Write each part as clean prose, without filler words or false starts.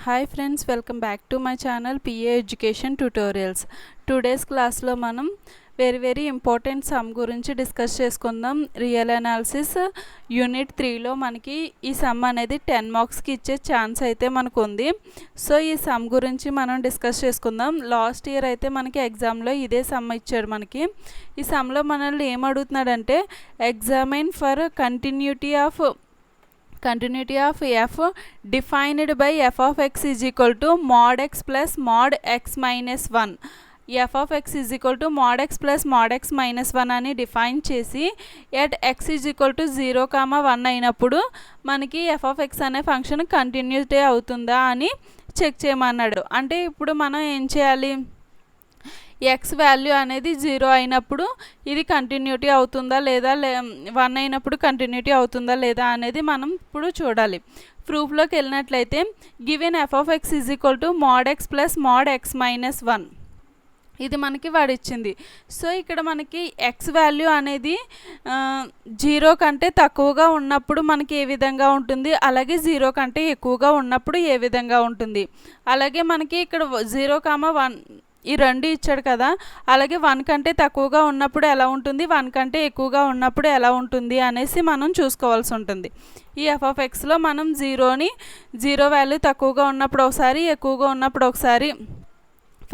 Hi friends, welcome back to my channel PA education tutorials. Today's క్లాస్లో మనం very important some గురించి discuss చేసుకుందాం. Real analysis unit 3లో మనకి ఈ సమ్ అనేది 10 మార్క్స్కి ఇచ్చే ఛాన్స్ అయితే మనకు ఉంది. సో ఈ సమ్ గురించి మనం డిస్కస్ చేసుకుందాం. లాస్ట్ ఇయర్ అయితే మనకి ఎగ్జామ్లో ఇదే సమ్ ఇచ్చాడు. మనకి ఈ సమ్లో మనల్ని ఏం అడుగుతున్నాడంటే examine for continuity of f defined by f of x is equal to mod x plus mod x minus 1. f of x is equal to mod x plus mod x minus 1 అని define చేసి at x is equal to 0, 1 అయినప్పుడు మనకి f of x అనే function continuity అవుతుందా అని check చేయమన్నాడు. అంటే ఇప్పుడు మనం ఏం చేయాలి, ఎక్స్ వాల్యూ అనేది 0 అయినప్పుడు ఇది కంటిన్యూటీ అవుతుందా లేదా, 1 అయినప్పుడు కంటిన్యూటీ అవుతుందా లేదా అనేది మనం ఇప్పుడు చూడాలి. ప్రూఫ్లోకి వెళ్ళినట్లయితే given F of X is equal to mode X plus mode X minus 1 ఇది మనకి వాడిచ్చింది. సో ఇక్కడ మనకి ఎక్స్ వాల్యూ అనేది 0 కంటే తక్కువగా ఉన్నప్పుడు మనకి ఏ విధంగా ఉంటుంది, అలాగే 0 కంటే ఎక్కువగా ఉన్నప్పుడు ఏ విధంగా ఉంటుంది. అలాగే మనకి ఇక్కడ 0, 1 ఈ రెండు ఇచ్చాడు కదా, అలాగే 1 కంటే తక్కువగా ఉన్నప్పుడు ఎలా ఉంటుంది, 1 కంటే ఎక్కువగా ఉన్నప్పుడు ఎలా ఉంటుంది అనేసి మనం చూసుకోవాల్సి ఉంటుంది. ఈ ఎఫ్ ఆఫ్ ఎక్స్లో మనం 0 వాల్యూ తక్కువగా ఉన్నప్పుడు ఒకసారి, ఎక్కువగా ఉన్నప్పుడు ఒకసారి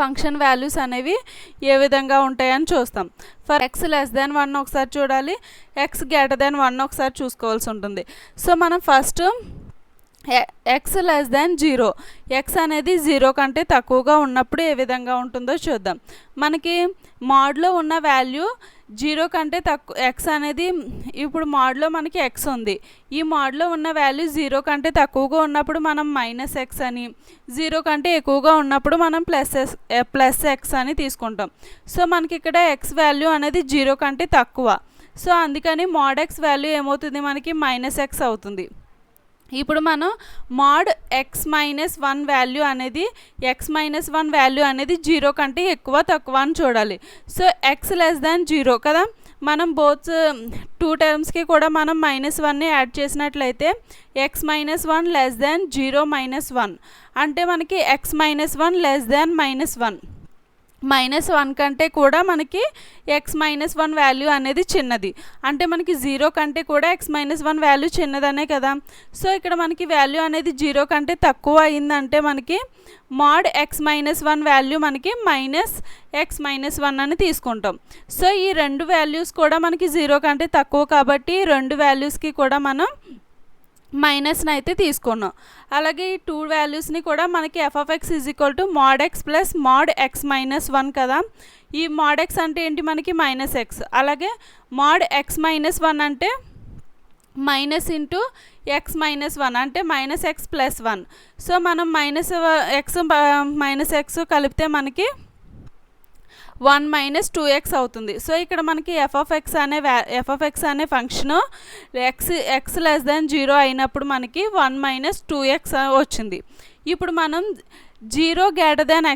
ఫంక్షన్ వాల్యూస్ అనేవి ఏ విధంగా ఉంటాయని చూస్తాం. ఫర్ ఎక్స్ లెస్ దాన్ 1 ఒకసారి చూడాలి, ఎక్స్ గ్రేటర్ దాన్ 1 ఒకసారి చూసుకోవాల్సి ఉంటుంది. సో మనం first X less than 0, X అనేది 0 కంటే తక్కువగా ఉన్నప్పుడు ఏ విధంగా ఉంటుందో చూద్దాం. మనకి మోడ్లో ఉన్న వాల్యూ 0 కంటే తక్కువ, ఎక్స్ అనేది ఇప్పుడు మోడ్లో మనకి ఎక్స్ ఉంది. ఈ మోడ్లో ఉన్న వాల్యూ 0 కంటే తక్కువగా ఉన్నప్పుడు మనం మైనస్ ఎక్స్ అని, 0 కంటే ఎక్కువగా ఉన్నప్పుడు మనం ప్లస్ ఎక్స్ అని తీసుకుంటాం. సో మనకి ఇక్కడ ఎక్స్ వాల్యూ అనేది 0 కంటే తక్కువ. సో అందుకని మోడ్ ఎక్స్ వాల్యూ ఏమవుతుంది, మనకి మైనస్ ఎక్స్ అవుతుంది. ఇప్పుడు మనం మోడ్ ఎక్స్ మైనస్ 1 వాల్యూ అనేది, ఎక్స్ మైనస్ 1 వాల్యూ అనేది 0 కంటే ఎక్కువ తక్కువ అని చూడాలి. సో ఎక్స్ లెస్ దాన్ 0 కదా, మనం బోత్ 2 టర్మ్స్కి కూడా మనం -1ని యాడ్ చేసినట్లయితే X minus 1 less than 0 minus 1 అంటే మనకి ఎక్స్ మైనస్ 1 లెస్ దాన్ -1. -1 కంటే కూడా మనకి ఎక్స్ మైనస్ 1 వాల్యూ అనేది చిన్నది, అంటే మనకి 0 కంటే కూడా ఎక్స్ మైనస్ 1 వాల్యూ చిన్నదనే కదా. సో ఇక్కడ మనకి వాల్యూ అనేది 0 కంటే తక్కువ అయిందంటే మనకి మోడ్ ఎక్స్ మైనస్ 1 వాల్యూ మనకి మైనస్ ఎక్స్ మైనస్ 1 అని తీసుకుంటాం. సో ఈ రెండు వాల్యూస్ కూడా మనకి 0 కంటే తక్కువ కాబట్టి రెండు వాల్యూస్కి కూడా మనం మైనస్ని అయితే తీసుకున్నాం. అలాగే ఈ 2 వాల్యూస్ని కూడా మనకి F of X is equal to mode X plus mode X minus 1 కదా. ఈ మోడ్ ఎక్స్ అంటే ఏంటి, మనకి మైనస్ ఎక్స్, అలాగే మోడ్ ఎక్స్ మైనస్ 1 అంటే మైనస్ ఇంటూ ఎక్స్ మైనస్ 1 అంటే మైనస్ ఎక్స్ ప్లస్ 1. సో మనం మైనస్ ఎక్స్ కలిపితే మనకి 1 మైనస్ 2x అవుతుంది. సో ఇక్కడ మనకి ఎఫ్ ఆఫ్ ఎక్స్ అనే ఫంక్షన్ ఎక్స్ లెస్ దాన్ 0 అయినప్పుడు మనకి 1 మైనస్ 2x వచ్చింది. ఇప్పుడు మనం 0 greater than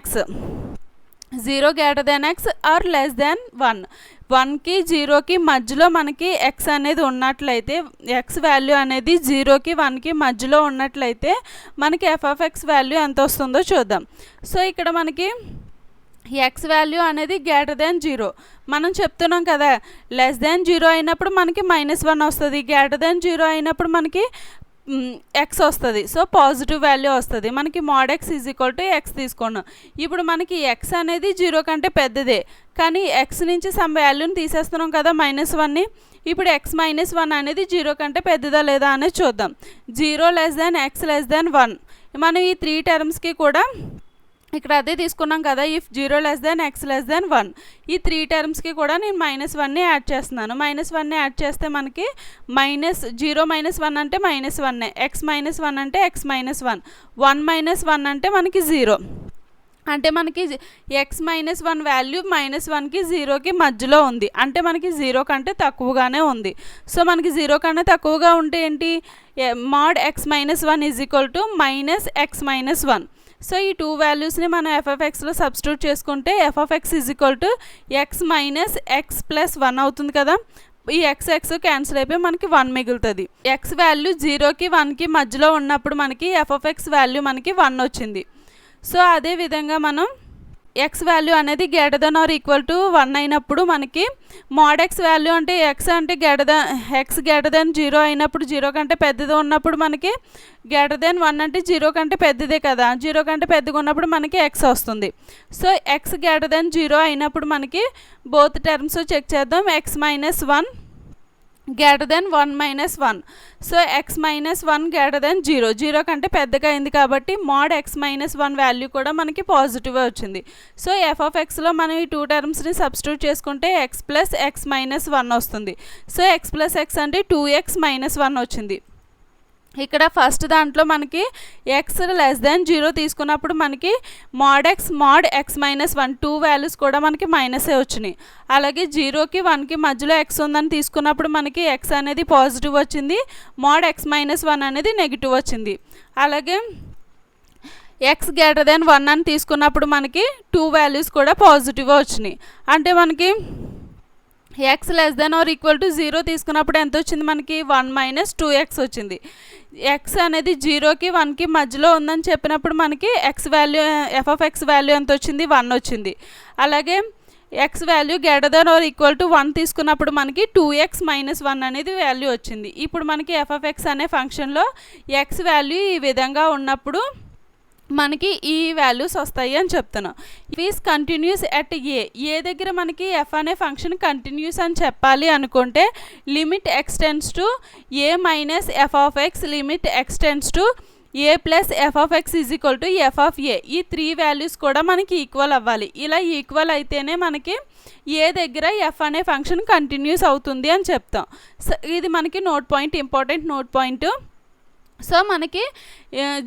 x or less than 1కి 0కి మధ్యలో మనకి ఎక్స్ అనేది ఉన్నట్లయితే, ఎక్స్ వాల్యూ అనేది 0కి 1కి మధ్యలో ఉన్నట్లయితే మనకి ఎఫ్ ఆఫ్ ఎక్స్ వాల్యూ ఎంత వస్తుందో చూద్దాం. సో ఇక్కడ మనకి ఎక్స్ వాల్యూ అనేది గ్రేటర్ దాన్ 0 మనం చెప్తున్నాం కదా, లెస్ దాన్ 0 అయినప్పుడు మనకి -1 వస్తుంది, గ్రేటర్ దాన్ 0 అయినప్పుడు మనకి ఎక్స్ వస్తుంది. సో పాజిటివ్ వాల్యూ వస్తుంది. మనకి mod X is equal to X తీసుకున్నాం. ఇప్పుడు మనకి ఎక్స్ అనేది 0 కంటే పెద్దదే, కానీ ఎక్స్ నుంచి సమ్ వాల్యూని తీసేస్తున్నాం కదా, -1ని. ఇప్పుడు ఎక్స్ మైనస్ 1 అనేది 0 కంటే పెద్దదా లేదా అనేది చూద్దాం. 0 less than x less than 1 మనం ఈ 3 టర్మ్స్కి కూడా ఇక్కడ అదే తీసుకున్నాం కదా, if 0 less than x less than 1 ఈ 3 టర్మ్స్కి కూడా నేను -1ని యాడ్ చేస్తున్నాను. -1ని యాడ్ చేస్తే మనకి 0 మైనస్ 1 అంటే -1, ఎక్స్ మైనస్ 1 అంటే ఎక్స్ మైనస్ 1, 1 మైనస్ 1 అంటే మనకి 0, అంటే మనకి ఎక్స్ మైనస్ 1 వాల్యూ -1కి 0కి మధ్యలో ఉంది, అంటే మనకి 0 కంటే తక్కువగానే ఉంది. సో మనకి 0 కంటే తక్కువగా ఉంటే ఏంటి, mode X minus 1 is equal to minus X minus 1. So ఈ 2 వాల్యూస్ని మనం ఎఫ్ ఆఫ్ ఎక్స్లో సబ్స్టిట్యూట్ చేసుకుంటే F of X is equal to X minus X plus 1 అవుతుంది కదా. ఈ ఎక్స్ ఎక్స్ క్యాన్సిల్ అయిపోయి మనకి 1 మిగులుతుంది. ఎక్స్ వాల్యూ 0కి 1కి మధ్యలో ఉన్నప్పుడు మనకి ఎఫ్ ఆఫ్ ఎక్స్ వాల్యూ మనకి 1 వచ్చింది. సో అదేవిధంగా మనం ఎక్స్ వాల్యూ అనేది greater than or equal to 1 అయినప్పుడు మనకి మోడ్ ఎక్స్ వాల్యూ అంటే ఎక్స్ అంటే ఎక్స్ గ్రేటర్ దెన్ 0 అయినప్పుడు 0 కంటే పెద్దది ఉన్నప్పుడు మనకి గ్రేటర్ దెన్ 1 అంటే 0 కంటే పెద్దదే కదా, 0 కంటే పెద్దగా ఉన్నప్పుడు మనకి ఎక్స్ వస్తుంది. సో ఎక్స్ గ్రేటర్ దెన్ 0 అయినప్పుడు మనకి బోత్ టర్మ్స్ చెక్ చేద్దాం. X minus 1 greater than 1 minus 1. So X minus 1 greater than 0 కంటే పెద్దగా అయింది కాబట్టి మోడ్ ఎక్స్ మైనస్ 1 వాల్యూ కూడా మనకి పాజిటివ్ వచ్చింది. సో ఎఫ్ ఆఫ్ ఎక్స్లో మనం ఈ 2 టర్మ్స్ని సబ్స్టిట్యూట్ చేసుకుంటే ఎక్స్ ప్లస్ ఎక్స్ మైనస్ 1 వస్తుంది. సో ఎక్స్ ప్లస్ ఎక్స్ అంటే 2x మైనస్ 1 వచ్చింది. ఇక్కడ ఫస్ట్ దాంట్లో మనకి ఎక్స్ లెస్ దెన్ 0 తీసుకున్నప్పుడు మనకి మోడ్ ఎక్స్ మైనస్ 1 2 వాల్యూస్ కూడా మనకి మైనసే వచ్చినాయి. అలాగే 0కి 1కి మధ్యలో ఎక్స్ ఉందని తీసుకున్నప్పుడు మనకి ఎక్స్ అనేది పాజిటివ్ వచ్చింది, మోడ్ ఎక్స్ మైనస్ 1 అనేది నెగిటివ్ వచ్చింది. అలాగే ఎక్స్ గ్రేటర్ దెన్ 1 అని తీసుకున్నప్పుడు మనకి 2 వాల్యూస్ కూడా పాజిటివ్ వచ్చినాయి. అంటే మనకి x less than or equal to 0 తీసుకున్నప్పుడు ఎంత వచ్చింది మనకి 1 మైనస్ 2x వచ్చింది. ఎక్స్ అనేది 0కి 1కి మధ్యలో ఉందని చెప్పినప్పుడు మనకి x value f of x value ఎంత వచ్చింది 1 వచ్చింది. అలాగే x value greater than or equal to 1 తీసుకున్నప్పుడు మనకి 2x మైనస్ 1 అనేది వాల్యూ వచ్చింది. ఇప్పుడు మనకి ఎఫ్ ఆఫ్ ఎక్స్ అనే ఫంక్షన్లో ఎక్స్ వాల్యూ ఈ విధంగా ఉన్నప్పుడు మనకి ఈ వాల్యూస్ వస్తాయి అని చెప్తున్నాం. ఈజ్ కంటిన్యూస్ ఎట్ ఏ దగ్గర మనకి ఎఫ్ అనే ఫంక్షన్ కంటిన్యూస్ అని చెప్పాలి అనుకుంటే limit extends to A minus F of X limit extends to A plus F of X is equal to F of A. ఈ 3 వాల్యూస్ కూడా మనకి ఈక్వల్ అవ్వాలి. ఇలా ఈక్వల్ అయితేనే మనకి ఏ దగ్గర ఎఫ్ అనే ఫంక్షన్ కంటిన్యూస్ అవుతుంది అని చెప్తాం. సో ఇది మనకి ఇంపార్టెంట్ నోట్ పాయింట్. సో మనకి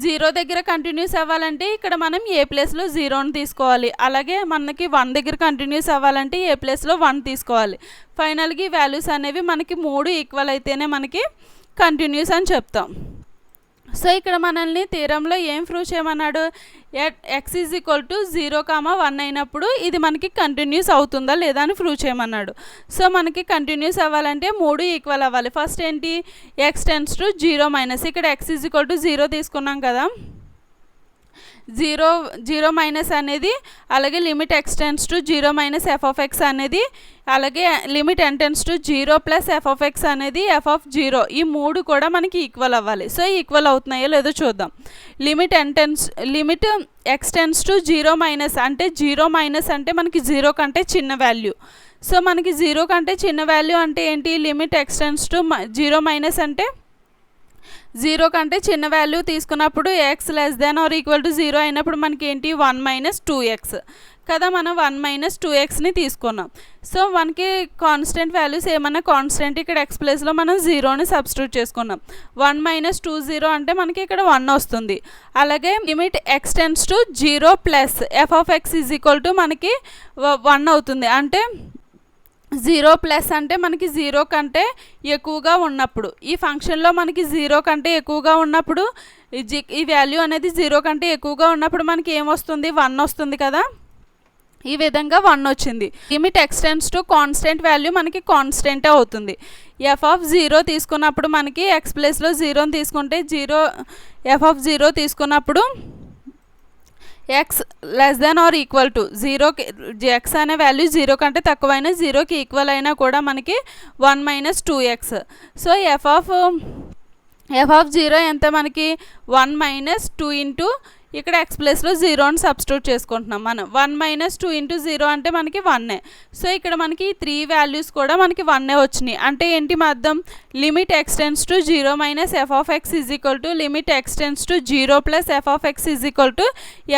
0 దగ్గర కంటిన్యూస్ అవ్వాలంటే ఇక్కడ మనం ఏ ప్లేస్లో 0ని తీసుకోవాలి. అలాగే మనకి 1 దగ్గర కంటిన్యూస్ అవ్వాలంటే ఏ ప్లేస్లో 1 తీసుకోవాలి. ఫైనల్గా ఈ వాల్యూస్ అనేవి మనకి 3 ఈక్వల్ అయితేనే మనకి కంటిన్యూస్ అని చెప్తాం. సో ఇక్కడ మనల్ని థీరంలో ఏం ప్రూవ్ చేయమన్నాడు, ఎక్స్ ఈజ్ ఈక్వల్ టు 0,1 అయినప్పుడు ఇది మనకి కంటిన్యూస్ అవుతుందా లేదా అని ప్రూవ్ చేయమన్నాడు. సో మనకి కంటిన్యూస్ అవ్వాలంటే 3 ఈక్వల్ అవ్వాలి. ఫస్ట్ ఏంటి, ఎక్స్ టెన్స్ టు 0 మైనస్, ఇక్కడ ఎక్స్ ఈజ్ ఈక్వల్ టు 0 తీసుకున్నాం కదా, 0 మైనస్ అనేది, అలాగే limit x tends to 0 minus F of x అనేది, అలాగే limit n tends to 0 plus F of x అనేది ఎఫ్ ఆఫ్ 0. ఈ 3 కూడా మనకి ఈక్వల్ అవ్వాలి. సో ఈక్వల్ అవుతున్నాయో లేదో చూద్దాం. Limit x tends to 0 minus అంటే 0 మైనస్ అంటే మనకి 0 కంటే చిన్న వాల్యూ. సో మనకి 0 కంటే చిన్న వాల్యూ అంటే ఏంటి, limit x tends to 0 minus అంటే 0 కంటే చిన్న వాల్యూ తీసుకున్నప్పుడు x less than or equal to 0 అయినప్పుడు మనకి ఏంటి 1 మైనస్ 2x కదా, మనం 1 మైనస్ 2xని తీసుకున్నాం. సో మనకి కాన్స్టెంట్ వాల్యూస్ ఏమన్నా కాన్స్టెంట్ ఇక్కడ ఎక్స్ ప్లేస్లో మనం 0ని సబ్స్టిట్యూట్ చేసుకున్నాం. 1 మైనస్ 20 అంటే మనకి ఇక్కడ 1 వస్తుంది. అలాగే limit x tends to 0 plus F of X is equal to మనకి 1 అవుతుంది. అంటే 0 ప్లస్ అంటే మనకి 0 కంటే ఎక్కువగా ఉన్నప్పుడు, ఈ ఫంక్షన్లో మనకి 0 కంటే ఎక్కువగా ఉన్నప్పుడు ఈ వాల్యూ అనేది 0 కంటే ఎక్కువగా ఉన్నప్పుడు మనకి ఏమొస్తుంది 1 వస్తుంది కదా, ఈ విధంగా 1 వచ్చింది. Limit extends to constant value మనకి కాన్స్టెంటే అవుతుంది. ఎఫ్ ఆఫ్ 0 తీసుకున్నప్పుడు మనకి ఎక్స్ ప్లేస్లో 0ని తీసుకుంటే ఎఫ్ ఆఫ్ 0 తీసుకున్నప్పుడు x less than or equal to 0కి ఎక్స్ అనే వాల్యూ 0 కంటే తక్కువైనా 0కి ఈక్వల్ అయినా కూడా మనకి 1 minus 2x. So F of 0 ఎంత మనకి 1 మైనస్ 2 ఇంటూ ఇక్కడ ఎక్స్ ప్లేస్లో 0ని సబ్స్టిట్యూట్ చేసుకుంటున్నాం మనం. 1 మైనస్ 2 ఇంటూ 0 అంటే మనకి 1. సో ఇక్కడ మనకి 3 వాల్యూస్ కూడా మనకి 1 వచ్చినాయి. అంటే ఏంటి అర్థం, limit x tends to 0 minus F of X is equal to limit x tends to 0 plus F of X is equal to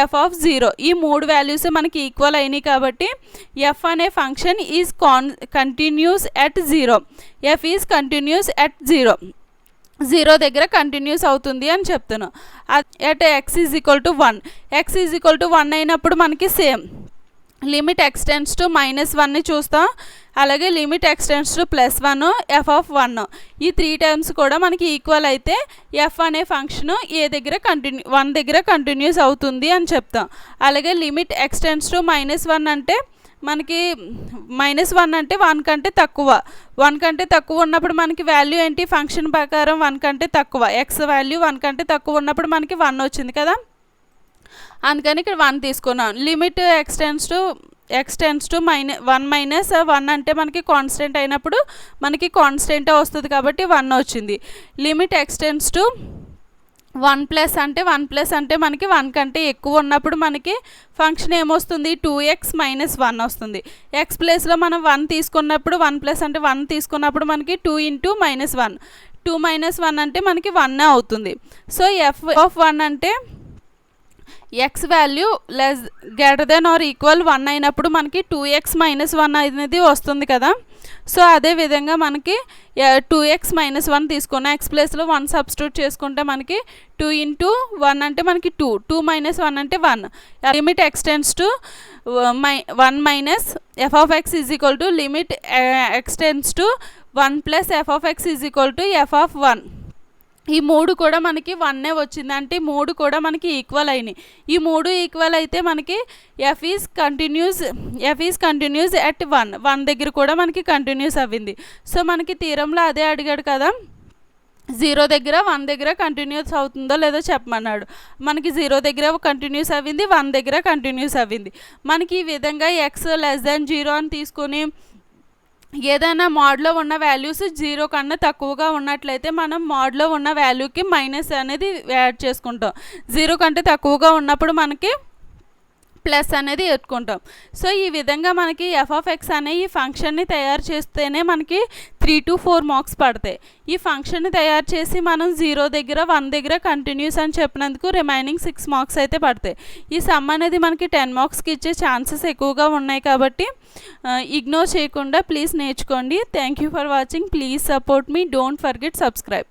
F of 0. ఈ 3 వాల్యూస్ మనకి ఈక్వల్ అయినాయి కాబట్టి ఎఫ్ అనే function is continuous at 0. F is continuous at 0 దగ్గర continuous అవుతుంది అని చెప్తున్నాం. At X is equal to 1, X is equal to 1 అయినప్పుడు మనకి సేమ్ లిమిట్ ఎక్స్టెన్స్ టు -1ని చూస్తాం, అలాగే limit x tends to +1 F of 1. ఈ 3 టర్మ్స్ కూడా మనకి ఈక్వల్ అయితే ఎఫ్ అనే ఫంక్షన్ ఏ దగ్గర 1 దగ్గర కంటిన్యూస్ అవుతుంది అని చెప్తాం. అలాగే లిమిట్ ఎక్స్టెన్స్ టు -1 అంటే మనకి -1 అంటే 1 కంటే తక్కువ. 1 కంటే తక్కువ ఉన్నప్పుడు మనకి వాల్యూ ఏంటి, ఫంక్షన్ ప్రకారం 1 కంటే తక్కువ, ఎక్స్ వాల్యూ 1 కంటే తక్కువ ఉన్నప్పుడు మనకి 1 వచ్చింది కదా, అందుకని ఇక్కడ 1 తీసుకున్నాం. లిమిట్ x టెన్స్ టు -1 అంటే మనకి కాన్స్టెంట్ అయినప్పుడు మనకి కాన్స్టెంటే వస్తుంది కాబట్టి 1 వచ్చింది. లిమిట్ x టెన్స్ టు 1+ అంటే 1+ అంటే మనకి 1 కంటే ఎక్కువ ఉన్నప్పుడు మనకి ఫంక్షన్ ఏమొస్తుంది, 2x - 1 వస్తుంది. ఎక్స్ ప్లేస్లో మనం 1 తీసుకున్నప్పుడు 1+ అంటే 1 తీసుకున్నప్పుడు మనకి 2 × -1, 2 - 1 అంటే మనకి 1 అవుతుంది. సో f(1) అంటే ఎక్స్ వాల్యూ >= 1 అయినప్పుడు మనకి 2x - 1 అనేది వస్తుంది కదా. సో అదేవిధంగా మనకి 2x - 1 తీసుకున్న ఎక్స్ ప్లేస్లో 1 సబ్స్టిట్యూట్ చేసుకుంటే మనకి 2 × 1 అంటే మనకి 2, 2 - 1 అంటే 1. Limit x tends to 1 - f(x) limit x tends to 1 + f(x) f(1). ఈ 3 కూడా మనకి 1 వచ్చింది, అంటే 3 కూడా మనకి ఈక్వల్ అయినాయి. ఈ 3 ఈక్వల్ అయితే మనకి ఎఫ్ ఈజ్ కంటిన్యూస్ ఎట్ 1 దగ్గర కూడా మనకి కంటిన్యూస్ అవ్వింది. సో మనకి థీరంలో అదే అడిగాడు కదా, 0 దగ్గర 1 దగ్గర కంటిన్యూస్ అవుతుందో లేదో చెప్పమన్నాడు. మనకి 0 దగ్గర కంటిన్యూస్ అవ్వింది, 1 దగ్గర కంటిన్యూస్ అవ్వింది. మనకి ఈ విధంగా x<0 అని తీసుకొని ఏదైనా మోడ్లో ఉన్న వాల్యూస్ 0 కన్నా తక్కువగా ఉన్నట్లయితే మనం మోడ్లో ఉన్న వాల్యూకి మైనస్ అనేది యాడ్ చేసుకుంటాం. 0 కంటే తక్కువగా ఉన్నప్పుడు మనకి ప్లస్ అనేది ఎత్తుకుంటాం. సో ఈ విధంగా మనకి f(x) అనే ఈ ఫంక్షన్ని తయారు చేస్తేనే మనకి 3 to 4 మార్క్స్ పడతాయి. ఈ ఫంక్షన్ని తయారు చేసి మనం 0 దగ్గర 1 దగ్గర కంటిన్యూస్ అని చెప్పినందుకు రిమైనింగ్ 6 మార్క్స్ అయితే పడతాయి. ఈ సమ్ అనేది మనకి 10 మార్క్స్కి ఇచ్చే ఛాన్సెస్ ఎక్కువగా ఉన్నాయి కాబట్టి ఇగ్నోర్ చేయకుండా ప్లీజ్ నేర్చుకోండి. Thank you for watching. Please support me. Don't forget subscribe.